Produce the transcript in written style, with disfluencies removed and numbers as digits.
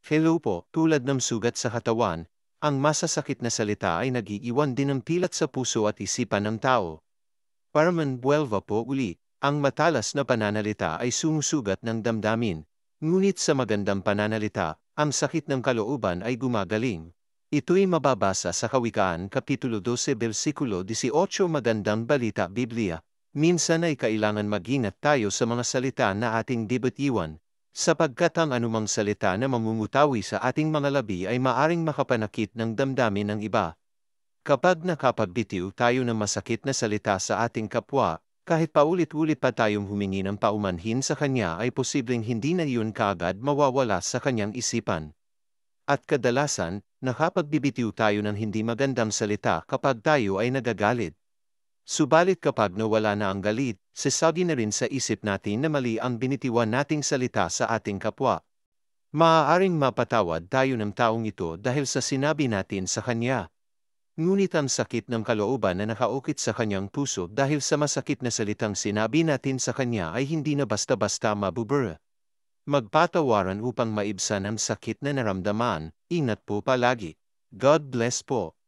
Hello po, tulad ng sugat sa katawan, ang masasakit na salita ay nag-iiwan din ng pilat sa puso at isipan ng tao. Parman buwelva po uli, ang matalas na pananalita ay sumusugat ng damdamin. Ngunit sa magandang pananalita, ang sakit ng kalooban ay gumagaling. Ito'y mababasa sa Kawikaan Kapitulo 12 versikulo 18. Magandang balita Biblia. Minsan ay kailangan mag-ingat tayo sa mga salita na ating dibitiwan, sapagkat ang anumang salita na mamumutawi sa ating mga labi ay maaring makapanakit ng damdamin ng iba. Kapag nakapagbitiw tayo ng masakit na salita sa ating kapwa, kahit paulit-ulit pa tayong humingi ng paumanhin sa kanya ay posibleng hindi na iyon kaagad mawawala sa kanyang isipan. At kadalasan, nakapagbibitiw tayo ng hindi magandang salita kapag tayo ay nagagalit. Subalit kapag nawala na ang galit, sasabi na rin sa isip natin na mali ang binitiwan nating salita sa ating kapwa. Maaaring mapatawad tayo ng taong ito dahil sa sinabi natin sa kanya. Ngunit ang sakit ng kalooban na nakaukit sa kanyang puso dahil sa masakit na salitang sinabi natin sa kanya ay hindi na basta-basta mabubura. Magpatawaran upang maibsan ang sakit na naramdaman. Ingat po palagi. God bless po.